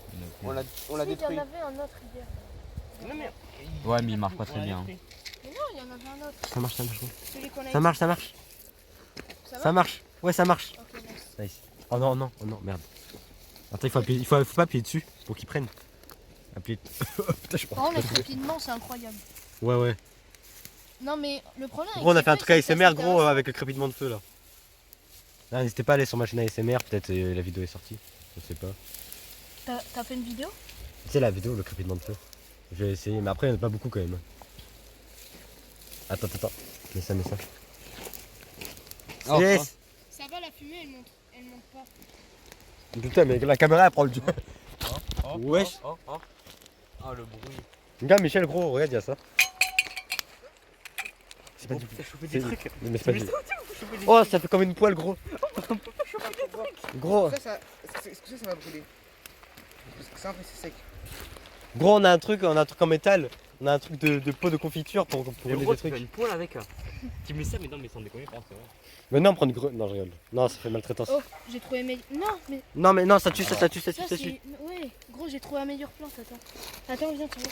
On l'a Si, il y détruit. en avait un autre hier. Non, mais. Ouais, mais il marche pas très bien. Mais non, il y en avait un autre. Ça marche, gros. Celui qu'on a Ça marche, ça marche. Ça Ça marche. Ouais, ça marche. Ok, nice. Nice. Oh non, non, oh non, merde. Attends, il faut pas appuyer dessus pour qu'il prenne. Appuyer. Putain, je Par contre, le crépitement, c'est incroyable. Ouais, ouais. Non, mais le problème. Gros, on a avec fait un ces truc feuilles, c'est que ASMR, ça gros, s'intéresse. avec le crépitement de feu là. Là, n'hésitez pas à aller sur ma chaîne ASMR, peut-être la vidéo est sortie. Je sais pas. T'as fait une vidéo? Tu sais, la vidéo, le crépitement de feu. Je vais essayer, mais après, il n'y en a pas beaucoup quand même. Attends. Mets ça. Oh, Yes. Ça va, la fumée, elle monte pas. Putain, mais la caméra elle prend le. Wesh. Oh, le bruit. Regarde Michel, gros, regarde, y'a ça. C'est pas du T'as chopé c'est- des trucs. Mais c'est pas du. Oh, ça fait comme une poêle, gros. Gros, Est-ce que ça va brûler? Parce que ça, après, c'est sec. gros, on a un truc en métal. On a un truc de pot de confiture pour Mais rouler gros, des tu fais trucs. une poêle avec. Tu mets ça, mais non, mais sans déconner, pas, c'est vrai. Mais non, prendre une. Non, je rigole. Non, ça fait maltraitance. Oh, j'ai trouvé mes. Non, mais Non, mais non, ça tue. ça, c'est. Ouais, gros, j'ai trouvé un meilleur plante. Attends, viens, tu vois.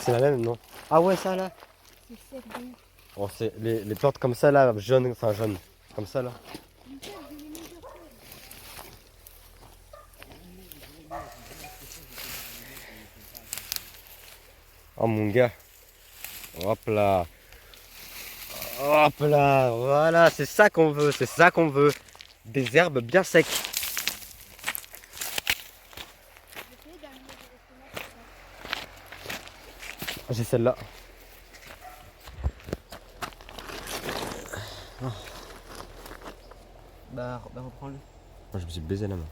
C'est la même, non? Ah ouais, ça là. C'est sec de ouf. Oh, c'est les plantes comme ça là, jaunes, comme ça là. Nickel, j'ai les meilleurs plants. Oh mon gars. Hop là. Voilà, c'est ça qu'on veut. Des herbes bien secs. J'ai essayé d'allumer directement comme ça. J'ai celle-là. Bah, reprends-le. Moi, je me suis baisé la main.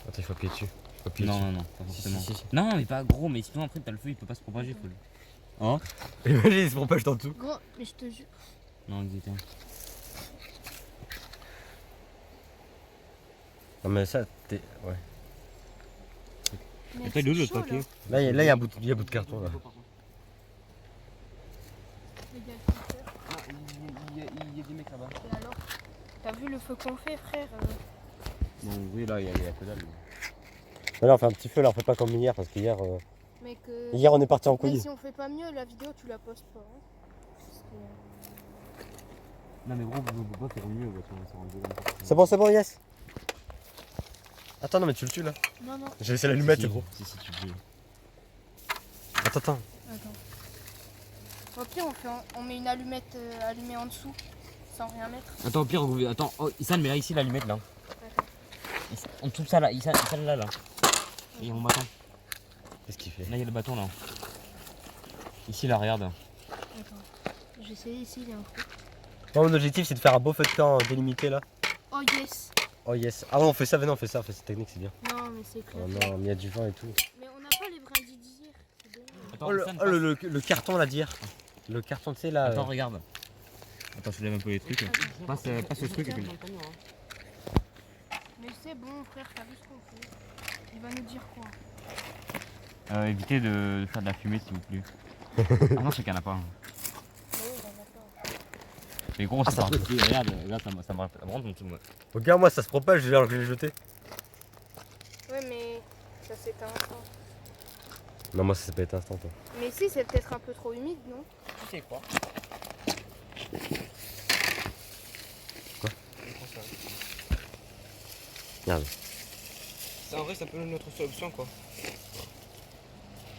Attends, il faut appuyer dessus. Non, pas forcément. Si. Non, mais pas gros, mais sinon après t'as le feu, il peut pas se propager. Faut le... Hein? Imagine, il se propage dans tout. Gros, mais je te jure. Non, exactement. Non, mais ça, t'es. Ouais. Mais Attends, c'est il est où le chaud, papier? là. Là, il y a un bout de carton là. Les gars, ils font peur. Ah, il y a des mecs là-bas. Et alors? T'as vu le feu qu'on fait, frère? Bon, oui, là, il y a que dalle. Mais là, on fait un petit feu, là, on fait pas comme hier parce qu'hier. Mec, Hier, on est parti en même couille. si on fait pas mieux, la vidéo, tu la postes pas. Hein. Parce que- Non, mais gros, vous pouvez pas faire mieux, on va se rendre C'est bon, yes. Attends, non, mais tu le tues là. Non, non, J'ai laissé l'allumette, gros. Si, tu peux. Attends. attends. Au pire, on met une allumette allumée en dessous, sans rien mettre. Attends, au pire, attends, oh, Issan, mais là, ici, l'allumette, là. Attends. En dessous de ça, là, Issan, là. Et mon bâton. Qu'est-ce qu'il fait? Là, il y a le bâton, là. Ici, là, regarde. Attends. J'ai essayé ici, il y a un feu. Moi, mon objectif, c'est de faire un beau feu de camp délimité là. Oh yes! Oh yes. Ah ouais, on fait ça, on fait cette technique, c'est bien. Non, mais c'est clair. Oh non, mais il y a du vent et tout. Mais on n'a pas les brindilles d'hier. C'est dommage. Attends, Oh, Issan, le carton là d'hier. Le carton, tu sais là. Attends, regarde. Attends, je lève un peu les trucs. Passe le truc et puis. Mais c'est bon, frère, t'as vu ce qu'on fait? Il va nous dire quoi? Évitez de faire de la fumée, s'il vous plaît. Ah non, c'est qu'il n'y en a pas. Ah oui, il en a pas. Mais gros, Ah, c'est ça pas un brûle. truc. Regarde, ça me rend compte. Regarde, moi ça se propage, alors je vais le jeter. Ouais, mais ça s'éteint instant. Non, moi ça s'est pas été instant. Toi. Mais si, c'est peut-être un peu trop humide, non? Tu sais quoi? Regarde. Ça, en vrai, c'est un peu notre seule option quoi.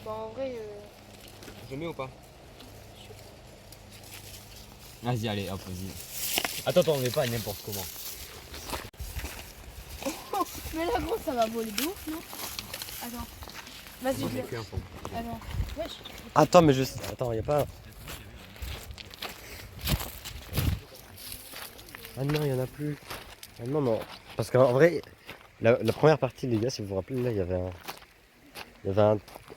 Bah, en vrai, Je le mets ou pas? Vas-y, allez, hop, vas-y. Attends, on met pas n'importe comment. mais là, gros, ça va voler de ouf, non? Attends. Vas-y, je l'ai. Attends. Wesh. Attends, mais je. Attends, y'a pas. Ah non, y en a plus. Ah non, non. Parce qu'en vrai, la première partie, les gars, si vous vous rappelez, là, il y avait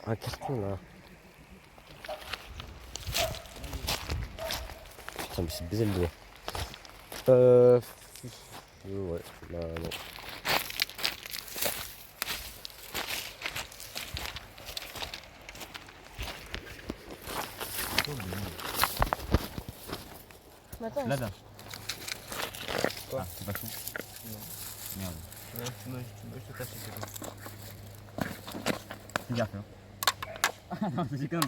un carton là. Putain, mais c'est baisé le doigt. Ouais, bah non. Mais attends, Là, là. Quoi? Ah, c'est pas chaud. Non. Merde. Ouais, je te cache, c'est bon. Fais gaffe, hein. Ah non, je déconne.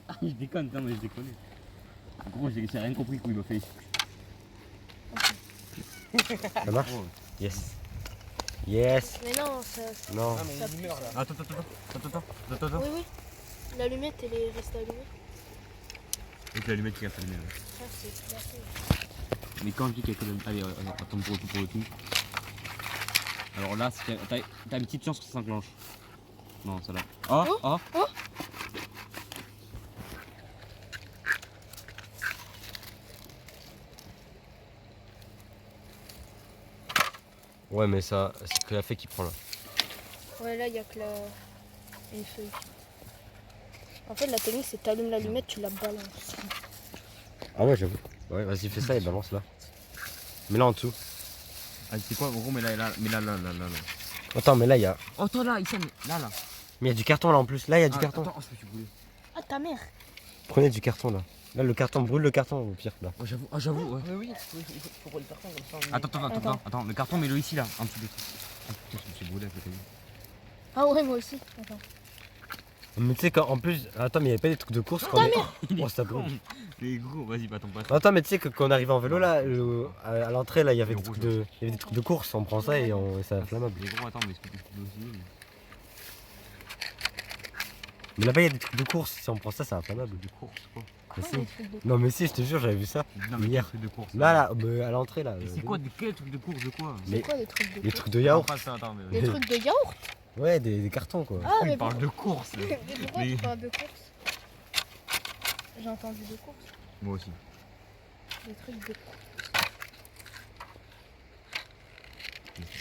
Ah, je déconne, non, mais je déconne. Gros, j'ai rien compris quand il m'a fait. Ça marche? Gros. Yes. Yes. mais non, ça. Non. Ah, mais il meurt là. Attends. Oui, oui. L'allumette, elle est restée allumée. Avec l'allumette qui a fait le mien. Ça, c'est classé. Mais quand je dis qu'il y a que l'allumette. Allez, attends pour le tout. Alors là, t'as une petite chance que ça s'enclenche. Non, ça là. Oh. Ouais, mais ça, c'est que la fée qui prend là. Ouais, là, il y a que une feuille. En fait, la technique, c'est t'allumes l'allumette, tu la balances. Ah ouais, j'avoue. Ouais, vas-y, fais ça et balance là. Mais là en dessous. Ah, c'est quoi, gros, mais là. Attends, mais là, il y a. Oh, toi là, Issam, là. Mais il y a du carton là en plus. Là, il y a du carton. Attends, je peux brûler. Ah, ta mère. Prenez du carton là. Là, le carton, brûle le carton au pire là. Oh, j'avoue, ouais. Oui, il faut rouler le carton comme ça. Attends, le carton, mets-le ici là, en dessous de tout. Ah putain, je me suis brûlé avec le caillou. Ah ouais, moi aussi. Attends. Mais tu sais qu'en plus. Attends, mais il y avait pas des trucs de course quand Oh, ça brûle. Mais gros, vas-y, pas ton passe. Attends, mais tu sais que quand on arrive en vélo là, à l'entrée là, il y avait Le des trucs rouge, de, il y avait des trucs de course. On prend ça et c'est inflammable. Mais gros, attends, mais est-ce que tu peux aussi Mais là-bas, il y a des trucs de course. Si on prend ça, c'est inflammable. de course, quoi? Mais Oh, si. les trucs de- Non, mais si, je te jure, j'avais vu ça. Non, mais Hier. quel truc de course? Là, à l'entrée là. Mais c'est quoi, quel truc de course de quoi? Mais C'est quoi les trucs de les course trucs de yaourt. Pas ça, attends, mais. Des trucs de yaourt. Ouais, des cartons quoi. Ah, Il mais parle de course. Mais pourquoi Mais- tu parles de course? J'ai entendu de course. Moi aussi. Des trucs de course.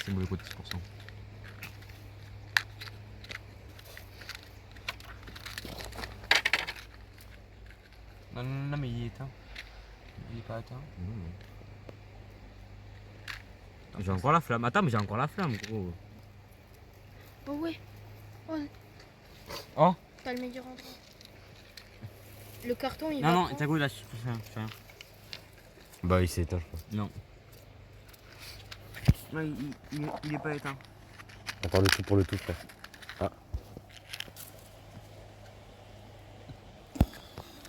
C'est mauvais côté 10%. Non, mais il est éteint. Il est pas éteint. J'ai encore la flamme. Attends, mais j'ai encore la flamme, gros. Oh ouais. Oh. T'as le meilleur endroit. Le carton, il va. Non, prendre- t'as goût là, je fais rien. Bah, il s'est éteint, je crois. Non. Non, il est pas éteint. Attends, le tout pour le tout, frère. Ah.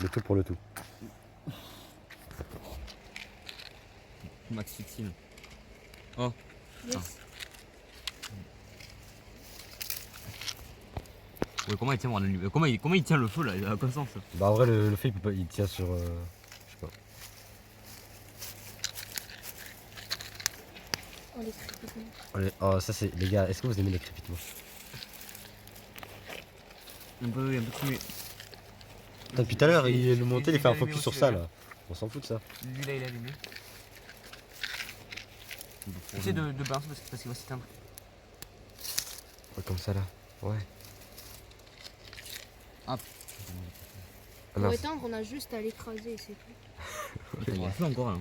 Le tout pour le tout. Max Fixine. Yes. Ouais, comment il tient comment il tient le feu là? À quoi sens ça? Bah, en vrai, le fait, il tient sur. Je sais pas. Oh, les crépitements. Allez, oh, ça c'est. Les gars, est-ce que vous aimez les crépitements? Un peu fumé. Putain, depuis tout à l'heure, le monté, il fait un focus sur ça là. On s'en fout de ça. Lui là, il est allumé. Essaye de balancer parce qu'il va s'éteindre. Ouais, comme ça là. Ouais. Hop. Ah, Pour mince. éteindre, on a juste à l'écraser et c'est tout. Il y a feu encore là.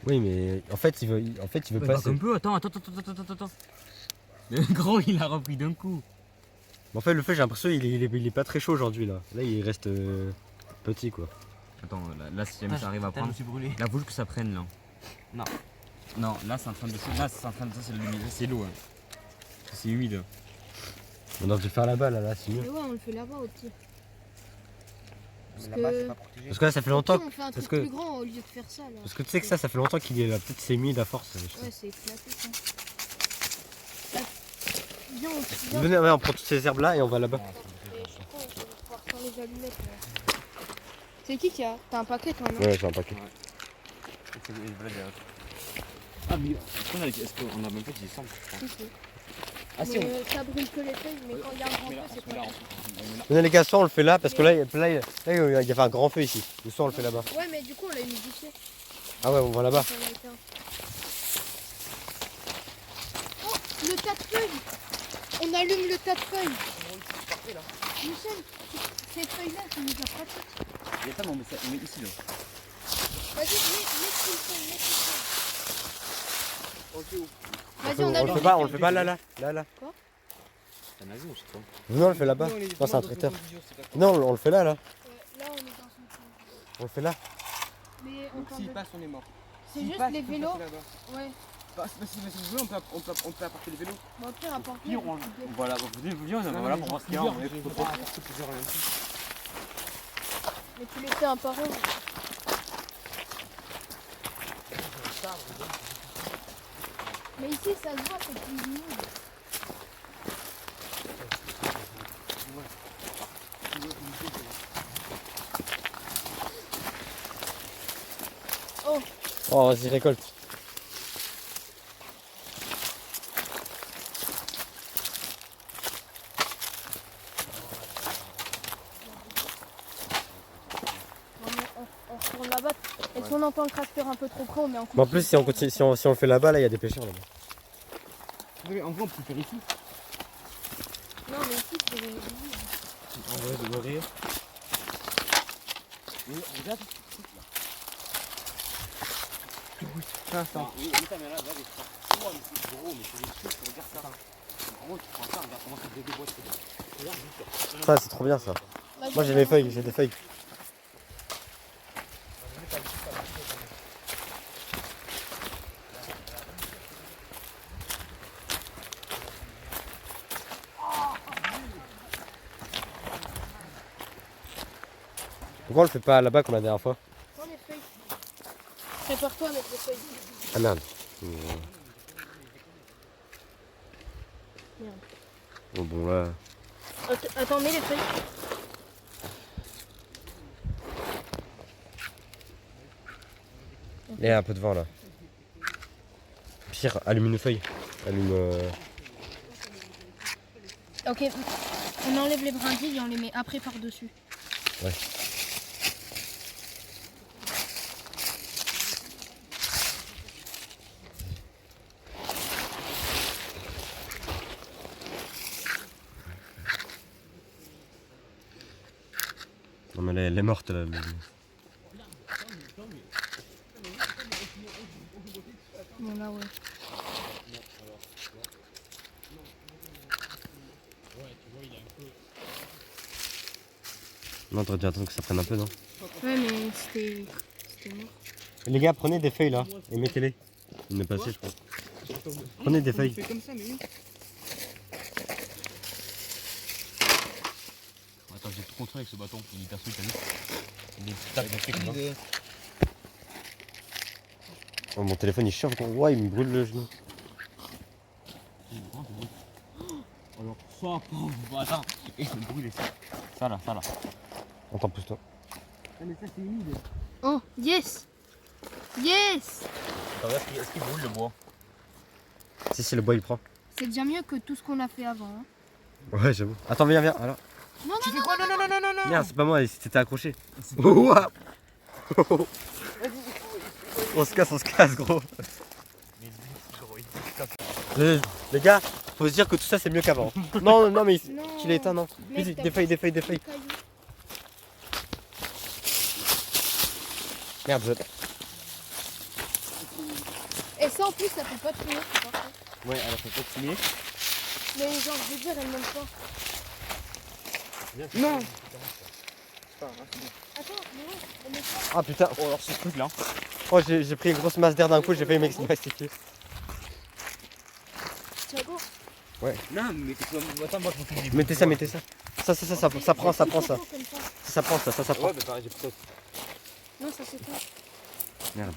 Oui, mais en fait, il veut Bah, pas. un peu, attends. Le gros, il a repris d'un coup. En fait, le feu, j'ai l'impression il est pas très chaud aujourd'hui là. Là, il reste petit quoi. Attends, là si jamais ça arrive à prendre. Je me suis brûlé. Là, faut juste que ça prenne là. Non, là c'est en train de. Là, c'est en train de. C'est l'eau. Hein. C'est humide. On aurait dû le faire là-bas là, c'est mieux. Mais ouais, on le fait là-bas au pire. Parce Là-bas, c'est que. pas protégé. Parce que là, ça fait Au longtemps. pire, on fait un parce truc que- plus grand au lieu de faire ça là. Parce que tu sais que ça fait longtemps qu'il est là. Peut-être c'est humide à force. Je sais. Ouais, c'est éclaté ça. Ah, viens, on Venez, ouais, on prend toutes ces herbes là et on va là-bas. Et je crois qu'on va pouvoir faire les allumettes là. C'est qui a? T'as un paquet toi, non? Ouais, j'ai un paquet. Ah, mais est-ce qu'on a même pas dit ça? Si, si. Ah, si, Mais ça brûle que les feuilles, mais quand il y a un grand feu, c'est pas grave. Venez les gars, soit on le fait là parce que là, il y avait un grand feu ici. Ou soit on le fait là-bas. Ouais, mais du coup, on l'a humidifié. Ah ouais, on va là-bas. Ça va être un- Oh, le tas de feuilles. On allume le tas de feuilles. Michel, ces feuilles-là, c'est méga pratique. Attends, on met ici là. Vas-y, mets tout le feuille, mets tout le feuille. Vas-y, On on le allume. fait pas, on le fait pas là. C'est un avion, je sais pas. Non, on le fait là-bas. Non, c'est un traiteur. Non, on le fait là. Là, on est dans son feuille. On le fait là. Mais on Donc parle s'il de- passe, on est mort. C'est S'il juste passe, les il faut vélos. passer là-bas. Ouais. Bah, si vous voulez, on peut apporter les vélos. Bon, au pire, apporte-le. Pire, voilà, vous venez, on va là pour voir ce qu'il y a. Mais tu les fais un par un. Mais ici, ça se voit, c'est plus humide. Oh, vas-y, récolte. On retourne là-bas. Et si on entend le tracteur un peu trop près, on met un coup Mais en de plus, pied. si on continue, si on le fait là-bas, là, il y a des pêcheurs là-bas. Oui, en vrai, on peut le faire ici. Non, mais ici, c'est des... En vrai, de rire. Oui, regarde. Un instant. Oui, ça, mais là, regarde, c'est gros, mais c'est des trucs, regarde ça. En gros, tu prends ça, regarde comment ça se déboîte. Regarde, juste. Ça, c'est trop bien ça. Moi, j'ai mes feuilles, j'ai des feuilles. Pourquoi on le fait pas là-bas comme la dernière fois? Prends les feuilles. Prépare-toi à mettre les feuilles. Ah merde. Merde. Bon là. Attends, mets les feuilles. Il y a un peu de vent là. Pire, allume une feuille. Allume. Ok, on enlève les brindilles et on les met après par-dessus. Ouais. Non mais elle est morte là. Bon là ouais. Non, t'aurais dû attendre que ça prenne un peu, non? Ouais mais c'était mort. Les gars, prenez des feuilles là et mettez-les. Il n'est pas assez, je crois. Prenez des On feuilles. fait comme ça, mais oui. Attends, j'ai tout contrôlé avec ce bâton. Il est perçu, t'as vu? Il est tac, il est fait comme ça. Oh, mon téléphone il chauffe, gros. Ouais, il me brûle le genou. Alors, ça, pauvre, attends. Et le brûle, ça là, ça là. Attends, pousse-toi. Ah, mais ça, c'est humide. Oh yes. Yes. Attends, regarde, est-ce qu'il brûle le bois? Si, le bois il prend. C'est déjà mieux que tout ce qu'on a fait avant. Hein. Ouais, j'avoue. Attends, viens. Alors. Non, Tu fais quoi? Non, non, non, non, non, non. Merde, c'est pas moi, c'était accroché. Ouah. On se casse, gros. Les gars, faut se dire que tout ça c'est mieux qu'avant. Non, mais non. qu'il est éteint, non. Mec, Vite, t'as des feuilles. cailloux. Merde, Et ça en plus ça fait pas de fumée, c'est parfait. Ouais, elle a fait continuer. Mais genre je veux dire elle monte pas. Non. Attends, mais ouais, elle monte pas. Ah putain. Oh, alors ce truc là. Oh, j'ai pris une grosse masse d'air d'un coup, j'ai failli m'expliquer. Thiago, Non, mais t'es comme. Attends, moi je m'en fous des Mettez ça. Ça prend ça. comme ça. Ça prend. Ouais, mais pareil, j'ai pris ça. Non, ça c'est tout. Merde.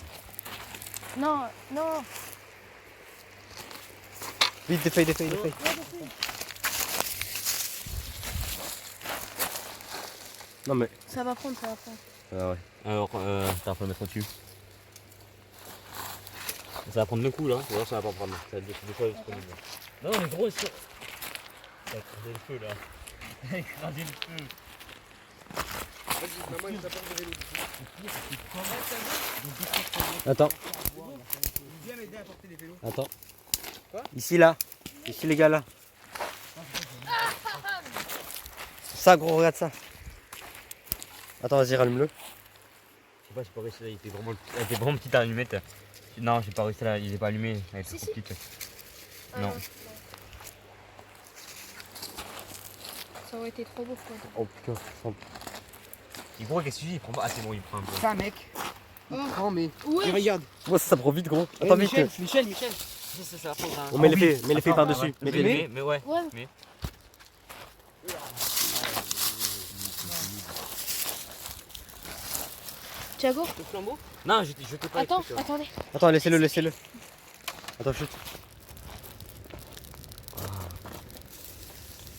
Non. Vite, des feuilles. Ouais, des feuilles. Non mais. Ça va prendre. Ah ouais. Alors, t'as un peu mettre dessus. Ça va prendre le coup là, ou alors ça va pas prendre. Ça va être des fois disponible. Non, mais gros, ça va écraser le feu là. Écraser le feu. Vas-y, maman, il t'apporte des vélos. Attends. Viens m'aider à porter les vélos. Attends. Quoi? Ici les gars là. Ça gros, regarde ça. Attends, vas-y, rallume-le. Je sais pas, j'ai pas réussi là, elle était vraiment petite à allumette. Non, j'ai pas réussi là, il est pas allumé, elle était trop petite. Non. Ça aurait été trop beau quoi. Oh putain, Et gros, qu'est-ce que tu dis? Il prend pas. Ah, c'est bon, il prend un peu. Ça, mec. Prends, mais. Ouais. Et regarde. moi ça prend vite gros. Attends, vite. Michel. Ça va prendre un. On met les feuilles par-dessus. Mais ouais. Ouais. Mais. Thiago, Le flambeau. Non, je t'ai pas. attends, attendez. Attends, laissez-le. Attends, chute.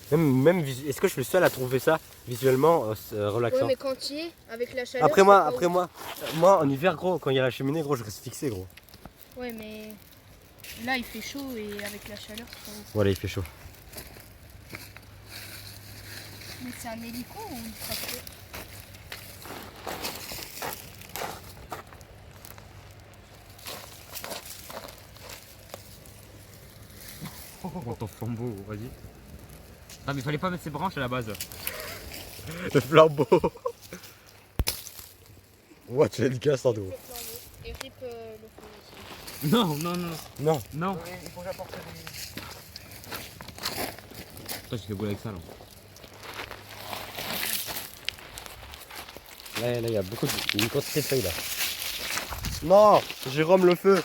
Est-ce que je suis le seul à trouver ça visuellement relaxant? Ouais, mais quand tu y es, avec la chaleur. Après c'est moi, pas après ouf. moi, en hiver, gros, quand il y a la cheminée, gros, je reste fixé, gros. Ouais, mais là il fait chaud et avec la chaleur, c'est pas ouf. Voilà, il fait chaud. Mais c'est un hélico ou une tracteur? Oh, ton flambeau, vas-y. Ah, mais fallait pas mettre ses branches à la base. Le flambeau. Ouais, tu l'as dit casse en dos. Le flambeau. Et rip le feu aussi. Non, non, non, Non. non. Ouais, il faut que j'apporte des... Toi, tu fais bouler avec ça, là. Là, il y a beaucoup de... une quantité de feuilles, là. Non, Jérôme, le feu.